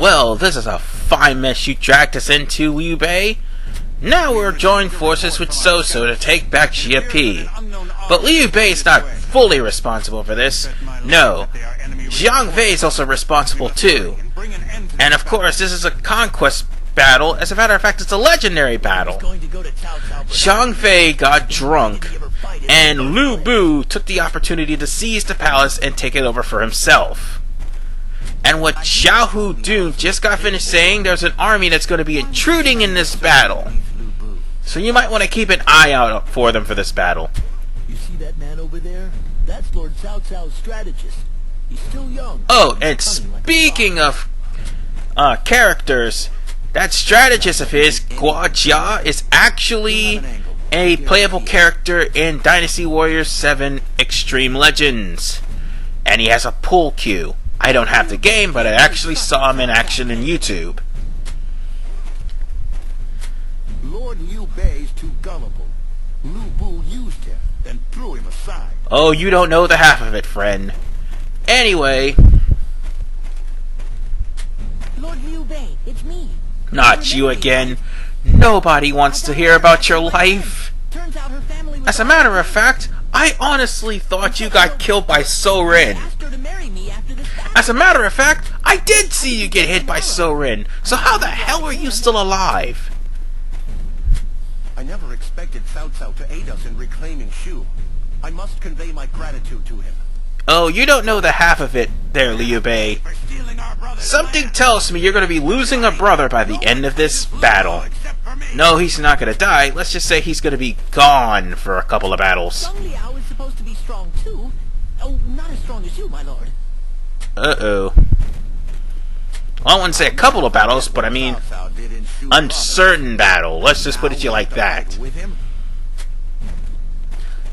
Well, this is a fine mess you dragged us into, Liu Bei. Now we're joining forces with Cao Cao to take back Xiapi. But Liu Bei is not fully responsible for this. No, Xiang Wei is also responsible too. And of course, this is a conquest battle. As a matter of fact, it's a legendary battle. Xiang Wei got drunk, and Liu Bei took the opportunity to seize the palace and take it over for himself. And what Xiahou Dun just got finished saying, there's an army that's going to be intruding in this battle. So you might want to keep an eye out for them for this battle. You see that man over there? That's Lord Cao Cao's strategist. He's still young. Oh, and speaking of characters, that strategist of his, Cao Cao, is actually a playable character in Dynasty Warriors 7 Extreme Legends. And he has a pull queue. I don't have the game, but I actually saw him in action in YouTube. Lord Liu Bei is too gullible. Liu Bei used him, then threw him aside. Oh, you don't know the half of it, friend. Anyway. Lord Liu Bei, it's me. Not you again. Nobody wants to hear about your life. Turns out her family was As a matter of fact, I honestly thought you got killed by Soren. asked her to marry me after this battle. As a matter of fact, I did see you get hit by Soren. So how the hell are you still alive? I never expected Cao Cao to aid us in reclaiming Shu. I must convey my gratitude to him. Oh, you don't know the half of it there, Liu Bei. For stealing our brother's Something land. tells me you're going to be losing a brother by the end of this battle. Except for me. No, he's not going to die. Let's just say he's going to be gone for a couple of battles. Song Liao is supposed to be strong too. Oh, not as strong as you, my lord. Uh-oh. Well, I wouldn't say a couple of battles, but I mean Cao Cao did in Shu's uncertain battle. Let's just put it to you like Now that. with him.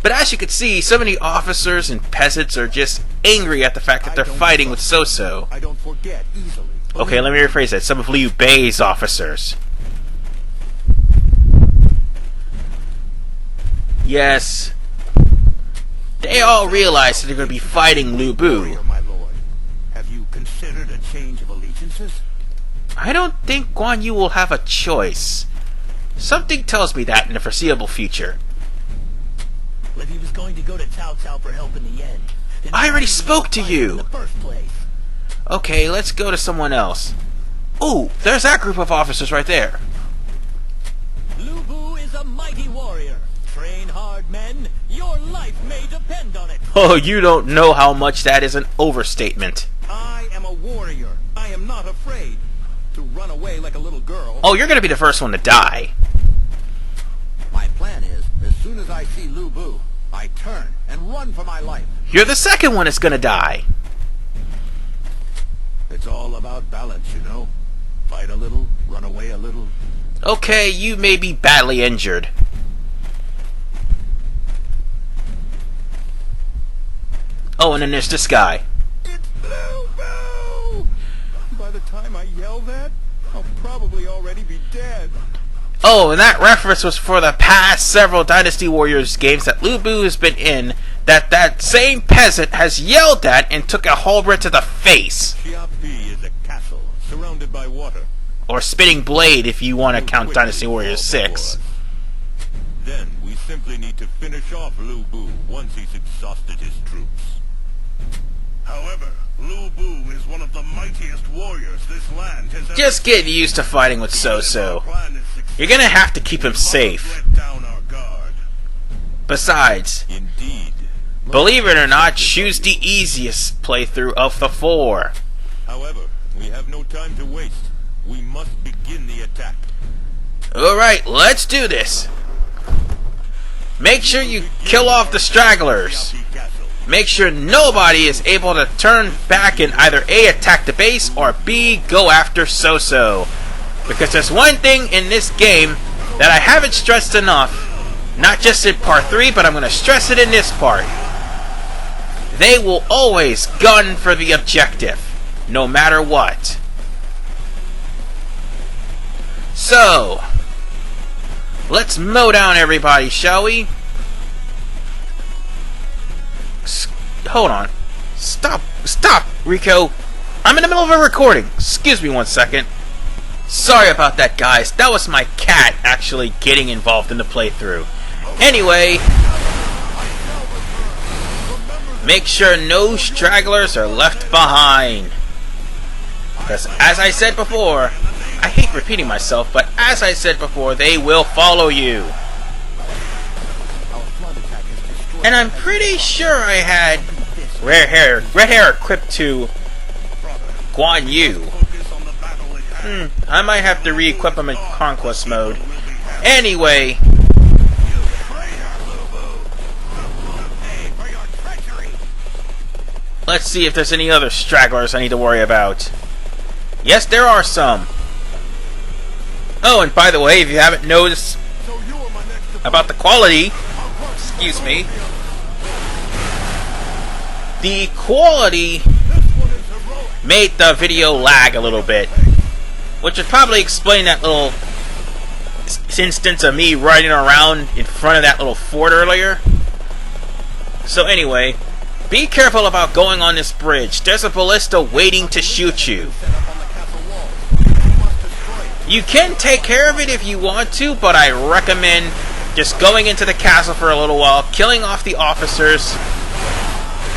But as you can see, so many officers and peasants are just angry at the fact that they're fighting with Cao Cao. I don't forget easily. Okay, let me rephrase that. Some of Liu Bei's officers. Yes. They all realize that they're going to be fighting Liu Bei. Warrior, my lord. Have you considered a change of allegiances? I don't think Guan Yu will have a choice. Something tells me that in the foreseeable future. But he was going to go to Cao Cao for help in the end. Then I already why spoke to did he fight you. in the first place? Okay, let's go to someone else. Ooh, there's that group of officers right there. Liu Bei is a mighty warrior. Train hard, men. Your life may depend on it. Oh, you don't know how much that is an overstatement. I am a warrior. I am not afraid to run away like a little girl. Oh, you're going to be the first one to die. My plan is, as soon as I see Liu Bei, I turn and run for my life. You're the second one that's going to die. It's all about balance, you know. Fight a little, run away a little. Okay, you may be badly injured. Oh, and then there's this guy. It's Liu Bei! By the time I yell that, I'll probably already be dead. Oh, and that reference was for the past several Dynasty Warriors games that Liu Bei has been in, that same peasant has yelled at and took a halberd to the face. Xiapi is a castle surrounded by water. Or Spitting Blade if you want to count Dynasty Warriors 6. Then we simply need to finish off Liu Bei once he's exhausted his troops. However, Liu Bei is one of the mightiest warriors this land has ever Just get used to fighting with Cao Cao. You're gonna have to keep him safe. Let down our guard. Besides, Indeed. believe it or not, Shu's the easiest playthrough of the 4. However, we have no time to waste. We must begin the attack. Alright, let's do this. Make sure you kill off the stragglers. Xiapi Castle. Make sure nobody is able to turn back and either A, attack the base, or B, go after Cao Cao. Because there's one thing in this game that I haven't stressed enough, not just in part 3, but I'm going to stress it in this part. They will always gun for the objective, no matter what. So, let's mow down everybody, shall we? Hold on. Stop, Rico. I'm in the middle of a recording. Excuse me 1 second. Sorry about that, guys. That was my cat actually getting involved in the playthrough. Anyway, make sure no stragglers are left behind. Because as I said before, I hate repeating myself, but as I said before, they will follow you. And I'm pretty sure I had red hair equipped to Guan Yu. I might have to re-equip him in Conquest mode. Anyway, let's see if there's any other stragglers I need to worry about. Yes, there are some. Oh, and by the way, if you haven't noticed about the quality, excuse me, the quality made the video lag a little bit, which would probably explain that little instance of me riding around in front of that little fort earlier. So anyway, be careful about going on this bridge. There's a ballista waiting to shoot you. You can take care of it if you want to, but I recommend just going into the castle for a little while, killing off the officers,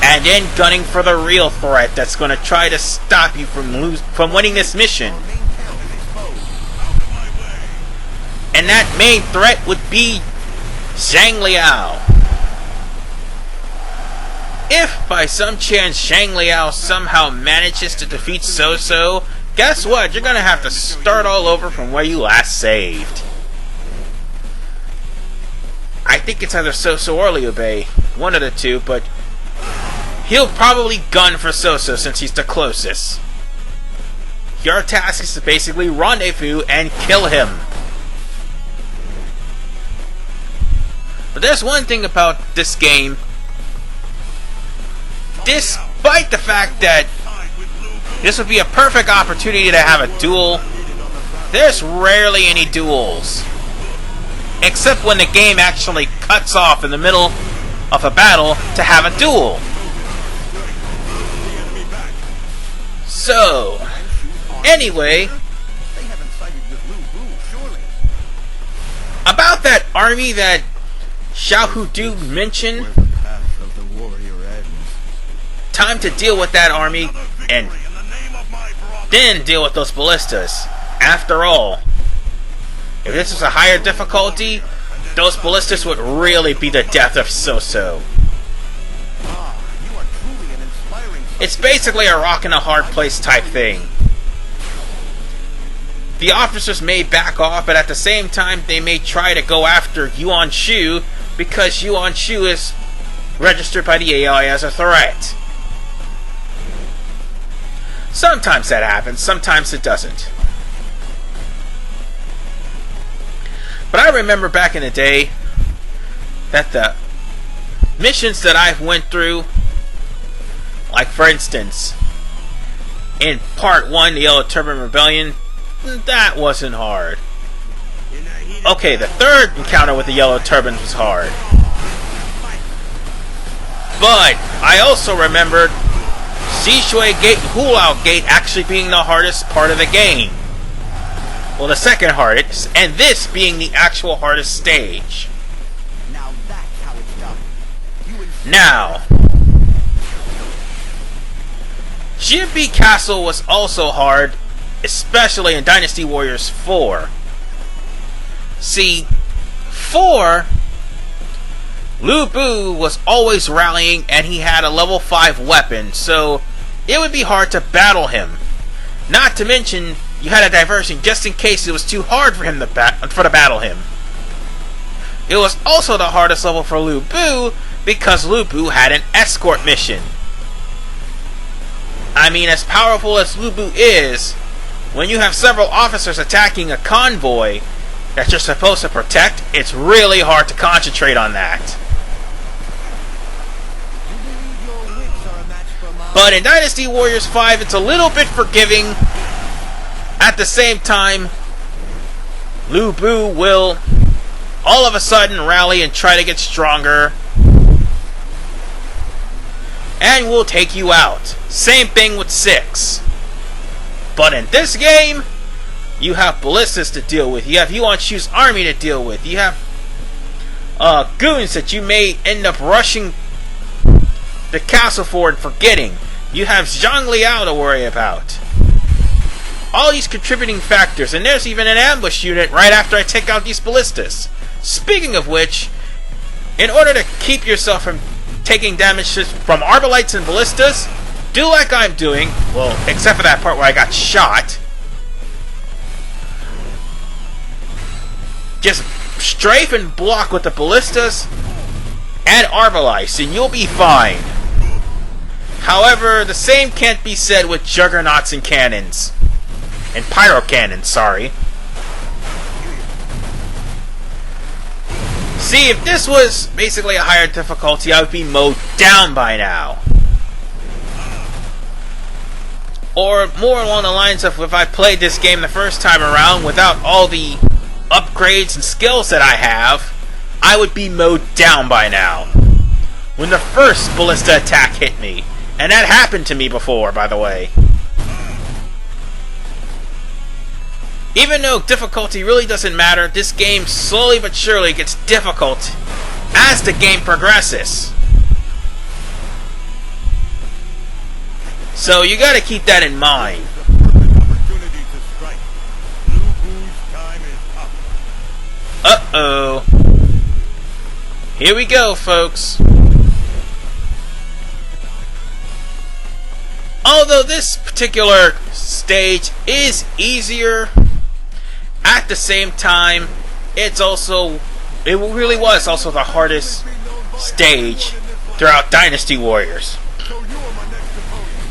and then gunning for the real threat that's going to try to stop you from winning this mission. And that main threat would be Zhang Liao. If by some chance Zhang Liao somehow manages to defeat So-So, guess what? You're going to have to start all over from where you last saved. I think it's either So-So or Liu Bei, one of the two, but he'll probably gun for So-So since he's the closest. Your task is to basically rendezvous and kill him. But there's one thing about this game. Despite the fact that this would be a perfect opportunity to have a duel, there's rarely any duels. Except when the game actually cuts off in the middle of a battle to have a duel. So, anyway, about that army that Xiao Du mentioned, time to deal with that army and then deal with those ballistas. After all, if this was a higher difficulty, those ballistas would really be the death of So-So. It's basically a rock and a hard place type thing. The officers may back off, but at the same time they may try to go after Yuan Shu because Yuan Shu is registered by the AI as a threat. Sometimes that happens, sometimes it doesn't. But I remember back in the day that the missions that I went through, like for instance, in Part 1, the Yellow Turban Rebellion, that wasn't hard. Okay, the third encounter with the Yellow Turbans was hard. But I also remembered Xishui Gate and Hulao Gate actually being the hardest part of the game. Well, the second hardest, and this being the actual hardest stage. Now that's how it's done. Now, Xiapi Castle was also hard, especially in Dynasty Warriors 4. See, 4, Liu Bei was always rallying and he had a level 5 weapon, so it would be hard to battle him. Not to mention, you had a diversion just in case it was too hard for him to battle him. It was also the hardest level for Liu Bei because Liu Bei had an escort mission. I mean, as powerful as Liu Bei is, when you have several officers attacking a convoy that you're supposed to protect, it's really hard to concentrate on that. But in Dynasty Warriors 5, it's a little bit forgiving. At the same time, Liu Bei will all of a sudden rally and try to get stronger, and will take you out. Same thing with 6. But in this game, you have ballistas to deal with. You have Yuan Shu's army to deal with. You have goons that you may end up rushing the castle for and forgetting. You have Zhang Liao to worry about. All these contributing factors, and there's even an ambush unit right after I take out these ballistas. Speaking of which, in order to keep yourself from taking damage from arbalites and ballistas, do like I'm doing, well, except for that part where I got shot. Just strafe and block with the ballistas and arbalites, and you'll be fine. However, the same can't be said with juggernauts and cannons. And pyro cannons, sorry. See, if this was basically a higher difficulty, I would be mowed down by now. Or more along the lines of if I played this game the first time around without all the upgrades and skills that I have, I would be mowed down by now. When the first ballista attack hit me. And that happened to me before, by the way. Even though difficulty really doesn't matter, this game slowly but surely gets difficult as the game progresses. So you gotta keep that in mind. Uh-oh. Here we go, folks. Although this particular stage is easier, at the same time, it really was also the hardest stage throughout Dynasty Warriors.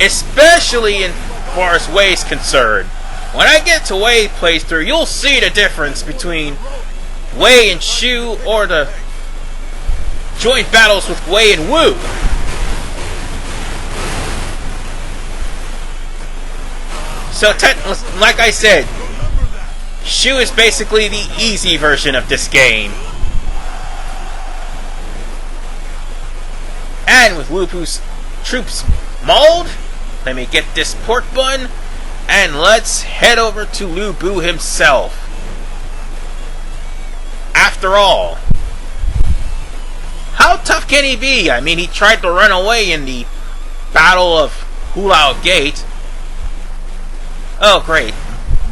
Especially in far as Wei is concerned. When I get to Wei playthrough, you'll see the difference between Wei and Shu, or the joint battles with Wei and Wu. So, like I said, Shu is basically the easy version of this game. And with Wu Bu's troops mauled, let me get this pork bun, and let's head over to Liu Bei himself. After all, how tough can he be? I mean, he tried to run away in the Battle of Hulao Gate. Oh, great.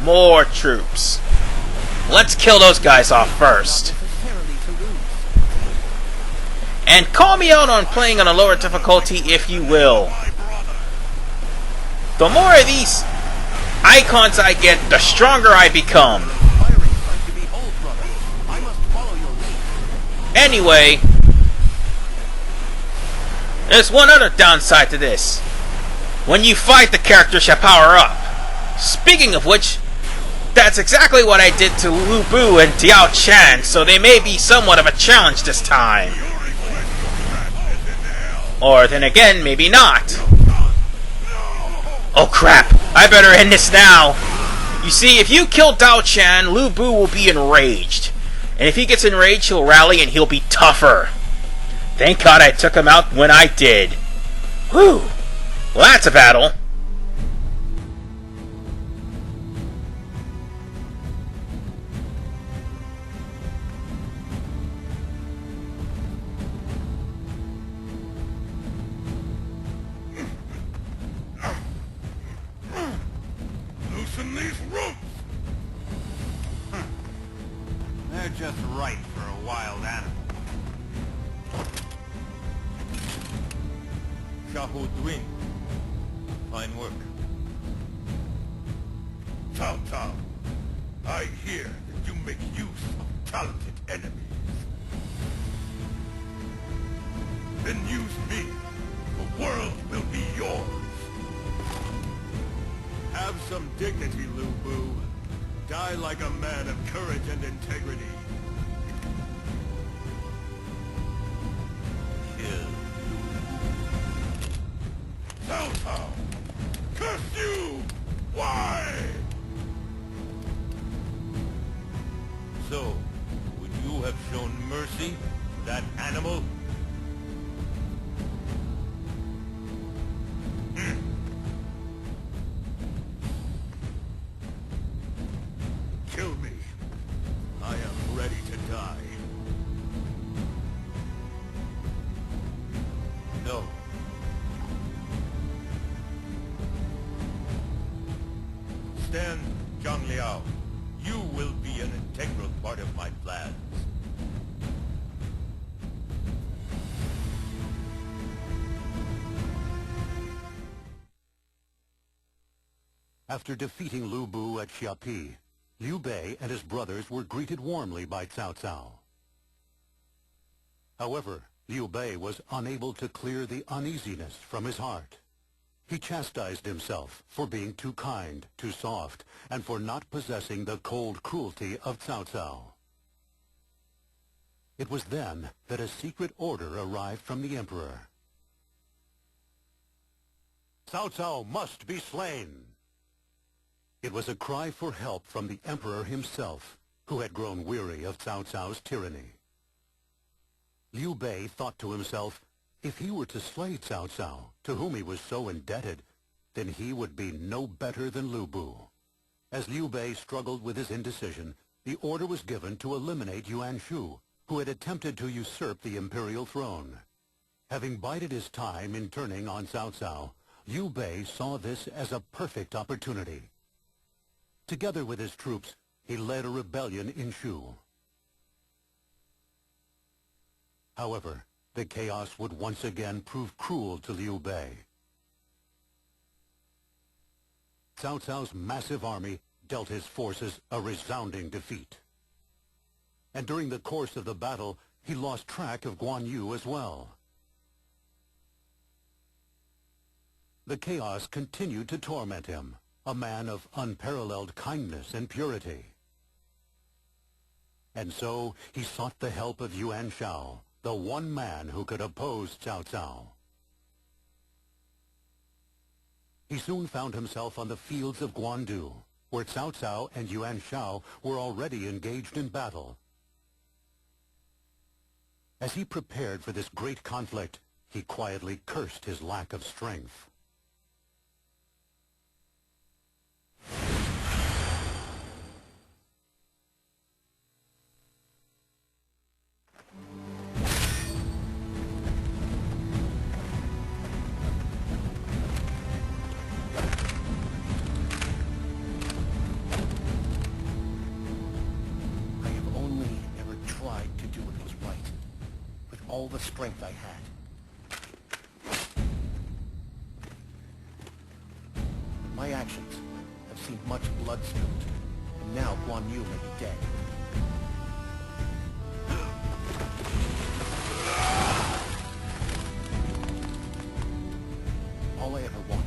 More troops. Let's kill those guys off first. And call me out on playing on a lower difficulty if you will. The more of these icons I get, the stronger I become. Anyway, there's one other downside to this. When you fight, the characters shall power up. Speaking of which, that's exactly what I did to Liu Bei and Tiao Chan, so they may be somewhat of a challenge this time. Or then again, maybe not. Oh crap, I better end this now. You see, if you kill Tiao Chan, Liu Bei will be enraged. And if he gets enraged, he'll rally and he'll be tougher. Thank God I took him out when I did. Whew. Well, that's a battle. Loosen these ropes! They're just right for a wild animal. Xiapi Dwing. Fine work. Cao Cao, I hear that you make use of talented enemies. Then use me. The world will be yours. Have some dignity, Liu Bei. Die like a man of courage and integrity. Kill. Cao Cao! Curse you! Why? So, would you have shown mercy to that animal? understand, Zhang Liao? You will be an integral part of my plans. After defeating Lu Bu at Xiapi, Liu Bei and his brothers were greeted warmly by Cao Cao. However, Liu Bei was unable to clear the uneasiness from his heart. He chastised himself for being too kind, too soft, and for not possessing the cold cruelty of Cao Cao. It was then that a secret order arrived from the emperor. Cao Cao must be slain! It was a cry for help from the emperor himself, who had grown weary of Cao Cao's tyranny. Liu Bei thought to himself, if he were to slay Cao Cao, to whom he was so indebted, then he would be no better than Lu Bu. As Liu Bei struggled with his indecision, the order was given to eliminate Yuan Shu, who had attempted to usurp the imperial throne. Having bided his time in turning on Cao Cao, Liu Bei saw this as a perfect opportunity. Together with his troops, he led a rebellion in Shu. However, the chaos would once again prove cruel to Liu Bei. Cao Cao's massive army dealt his forces a resounding defeat. And during the course of the battle, he lost track of Guan Yu as well. The chaos continued to torment him, a man of unparalleled kindness and purity. And so he sought the help of Yuan Shao, the one man who could oppose Cao Cao. He soon found himself on the fields of Guandu, where Cao Cao and Yuan Shao were already engaged in battle. As he prepared for this great conflict, he quietly cursed his lack of strength. All the strength I had. My actions have seen much blood spilled, and now Guan Yu may be dead. All I ever wanted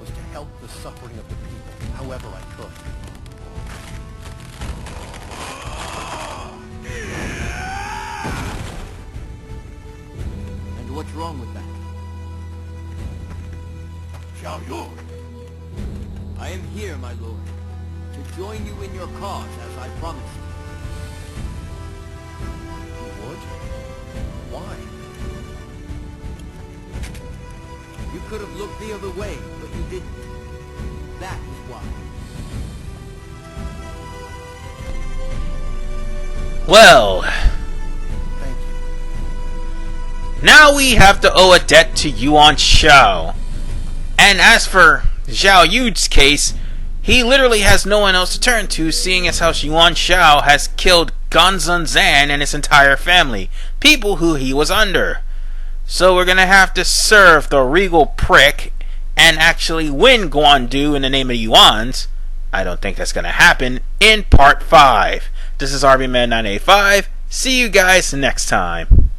was to help the suffering of the people, however I could. What's wrong with that? Xiao Yu! I am here, my lord, to join you in your cause, as I promised. You would? Why? You could have looked the other way, but you didn't. That is why. Well, now we have to owe a debt to Yuan Shao. And as for Zhao Yu's case, he literally has no one else to turn to, seeing as how Yuan Shao has killed Ganzun Zan and his entire family, people who he was under. So we're gonna have to serve the regal prick and actually win Guandu in the name of Yuan's. I don't think that's gonna happen in part 5. This is RBman985. See you guys next time.